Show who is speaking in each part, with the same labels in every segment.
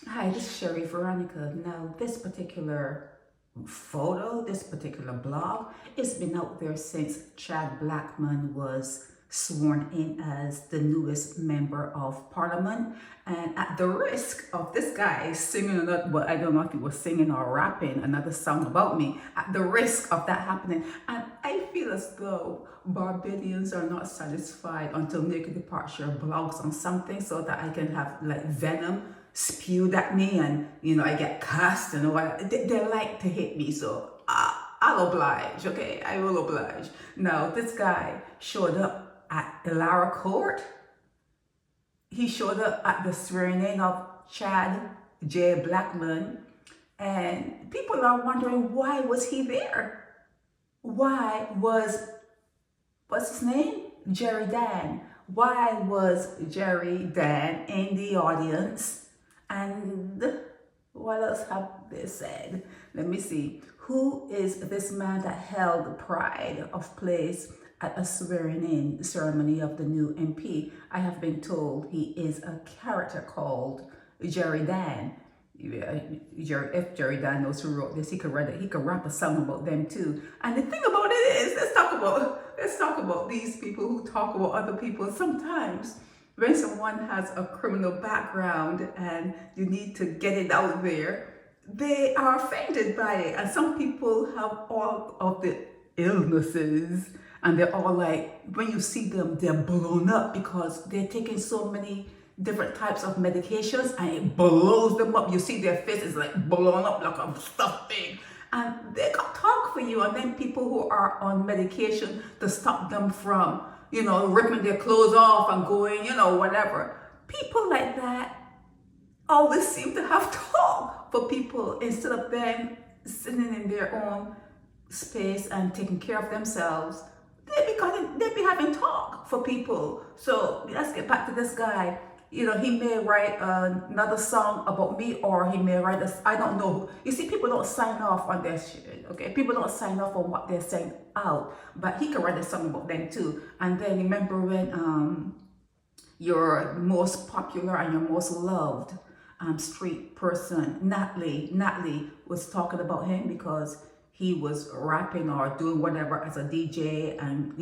Speaker 1: Hi, this is Sherry Veronica. Now, this particular photo, this particular blog, it's been out there since Chad Blackman was sworn in as the newest member of parliament. And at the risk of this guy singing another, well, I don't know if he was singing or rapping another song about me, at the risk of that happening. And I feel as though Barbadians are not satisfied until Naked Departure blogs on something so that I can have like venom spewed at me and I get cussed and what they like to hit me, so I'll oblige. Okay, I will oblige. Now this guy showed up at the Lara court. He showed up at the swearing in of Chad Blackman, and people are wondering, why was he there? Why was, what's his name, Jerry Dan, why was Jerry Dan in the audience? And what else have they said? Let me see. Who is this man that held pride of place at a swearing-in ceremony of the new MP? I have been told he is a character called Jerry Dan. Yeah, if Jerry Dan knows who wrote this, he could write it. He could rap a song about them too. And the thing about it is, let's talk about these people who talk about other people. Sometimes when someone has a criminal background and you need to get it out there, they are offended by it. And some people have all of the illnesses and they're all like, when you see them, they're blown up because they're taking so many different types of medications and it blows them up. You see their face is like blown up like a stuffed pig. And they got talk for you. And then people who are on medication to stop them from ripping their clothes off and going, whatever. People like that always seem to have talk for people instead of them sitting in their own space and taking care of themselves. They be having talk for people. So let's get back to this guy. He may write another song about me, or he may write I don't know. You see, people don't sign off on their shit, okay? People don't sign off on what they're saying out, but he can write a song about them too. And then remember when your most popular and your most loved street person, Natalie was talking about him because he was rapping or doing whatever as a DJ and,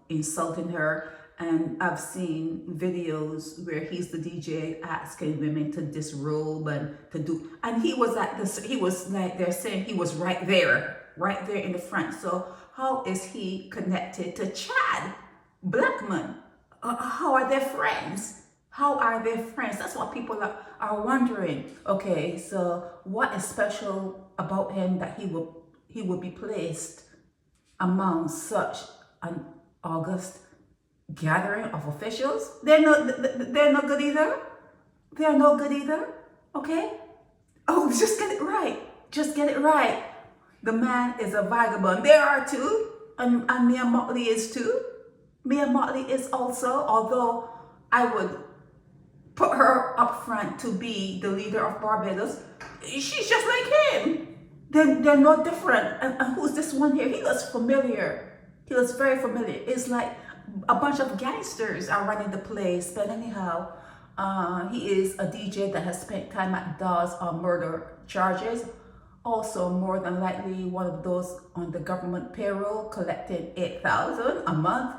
Speaker 1: insulting her. And I've seen videos where he's the DJ asking women to disrobe and to do, and he was like, they're saying he was right there in the front. So how is he connected to Chad Blackman? How are they friends? How are they friends? That's what people are wondering. Okay, so what is special about him that he would be placed among such an august gathering of officials? They're not good either. They're no good either. Okay? Oh, just get it right. Just get it right. The man is a vagabond. There are too. And Mia Motley is too. Mia Motley is also, although I would put her up front to be the leader of Barbados, she's just like him. They're no different. And who's this one here? He looks familiar. He looks very familiar. It's like a bunch of gangsters are running the place. But anyhow, he is a DJ that has spent time at Dawes on murder charges. Also, more than likely, one of those on the government payroll collecting $8,000 a month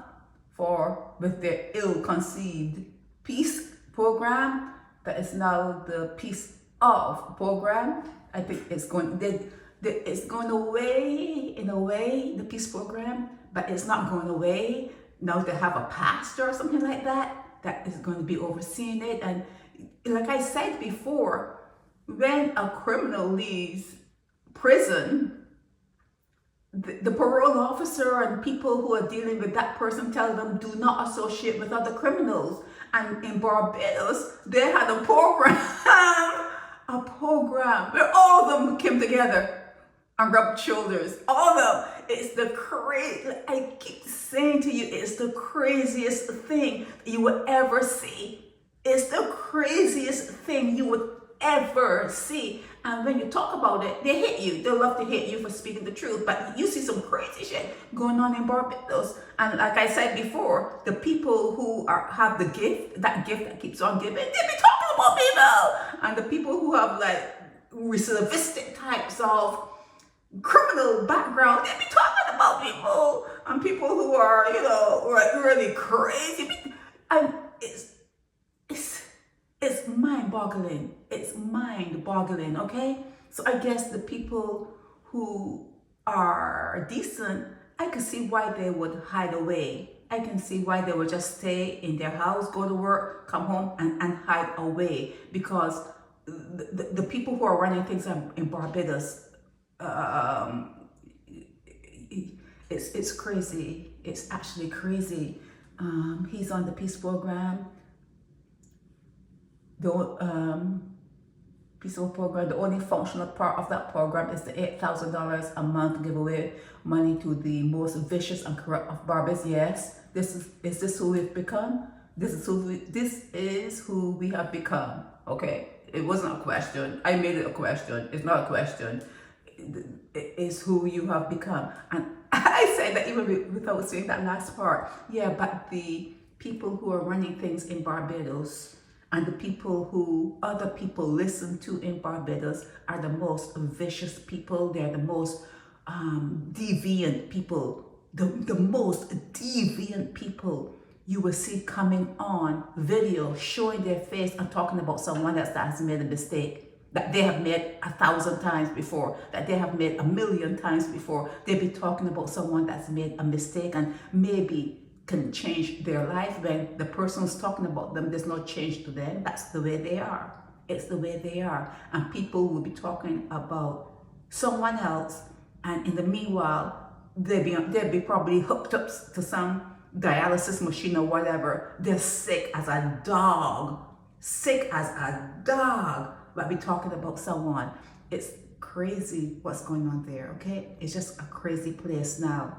Speaker 1: with their ill-conceived peace program that is now the Peace of program. I think it's going away in a way, the peace program, but it's not going away. Now they have a pastor or something like that is going to be overseeing it. And like I said before, when a criminal leaves prison, the parole officer and people who are dealing with that person tell them, do not associate with other criminals. And in Barbados, they had a program, where all of them came together and rubbed shoulders. All of them. It's the I keep saying to you, it's the craziest thing you would ever see. It's the craziest thing you would ever see. And when you talk about it, they hate you. They love to hate you for speaking the truth. But you see some crazy shit going on in Barbados. And like I said before, the people who have the gift that keeps on giving, they be talking about people. And the people who have like recidivistic types of criminal background, they be talking about people. And people who are, you know, like really crazy. And it's mind-boggling. It's mind-boggling, okay? So I guess the people who are decent, I can see why they would hide away. I can see why they would just stay in their house, go to work, come home, and hide away. Because the people who are running things in Barbados, it's crazy. It's actually crazy. He's on the peace program. The peaceful program, the only functional part of that program is the $8,000 a month to give away money to the most vicious and corrupt of Barbados. Yes, is this who we've become? This is who we have become. Okay, it wasn't a question. I made it a question. It's not a question. It is who you have become. And I say that even without saying that last part. Yeah, but the people who are running things in Barbados and the people who other people listen to in Barbados are the most vicious people. They're the most deviant people. The most deviant people you will see coming on video, showing their face and talking about someone that has made a mistake that they have made 1,000 times before, that they have made 1,000,000 times before. They be talking about someone that's made a mistake and maybe can change their life. When the person's talking about them, there's no change to them. That's the way they are. It's the way they are. And people will be talking about someone else, and in the meanwhile, they'll be probably hooked up to some dialysis machine or whatever. They're sick as a dog. Sick as a dog. But be talking about someone. It's crazy what's going on there, okay? It's just a crazy place now.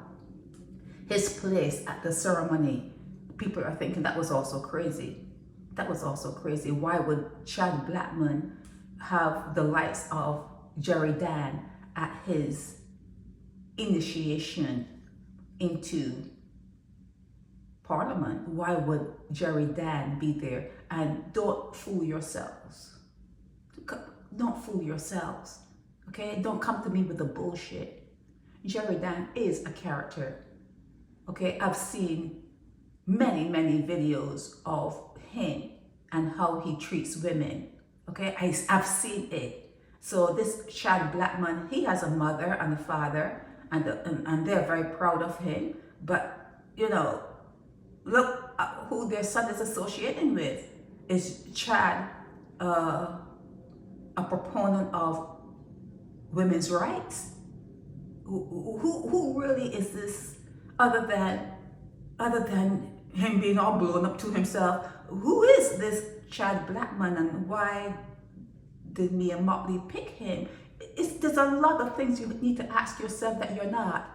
Speaker 1: His place at the ceremony, people are thinking that was also crazy. That was also crazy. Why would Chad Blackman have the likes of Jerry Dan at his initiation into Parliament? Why would Jerry Dan be there? And don't fool yourselves. Don't fool yourselves, okay? Don't come to me with the bullshit. Jerry Dan is a character, okay? I've seen many videos of him and how he treats women, okay? I've seen it. So this Chad Blackman, he has a mother and a father, and they're very proud of him. But, you know, look at who their son is associating with. Is Chad a proponent of women's rights? Who really is this, other than him being all blown up to himself? Who is this Chad Blackman, and why did me and Motley pick him? There's a lot of things you need to ask yourself that you're not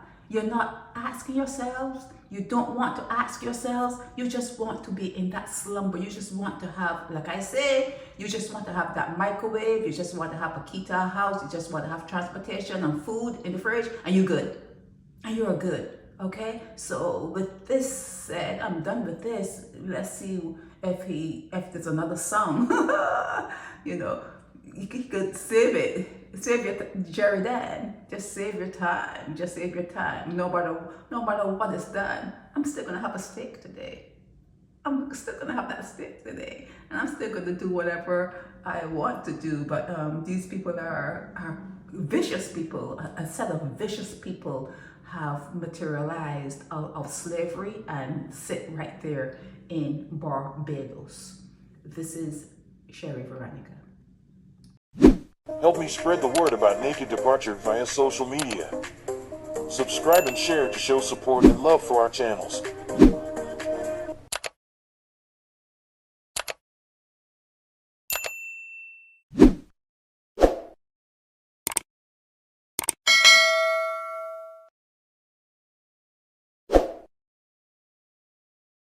Speaker 1: asking yourselves. You don't want to ask yourselves. You just want to be in that slumber. You just want to have, like I say, you just want to have that microwave. You just want to have a key to a house. You just want to have transportation and food in the fridge, and you're good. And you're good, okay? So with this said, I'm done with this. Let's see if there's another song. You know, you could save it. Save your Jerry Dan. Just save your time. Just save your time. No matter what is done, I'm still gonna have a steak today. I'm still gonna have that steak today, and I'm still gonna do whatever I want to do. But these people are vicious people. A set of vicious people have materialized out of slavery and sit right there in Barbados. This is Sherry Veronica.
Speaker 2: Help me spread the word about Naked Departure via social media. Subscribe and share to show support and love for our channels.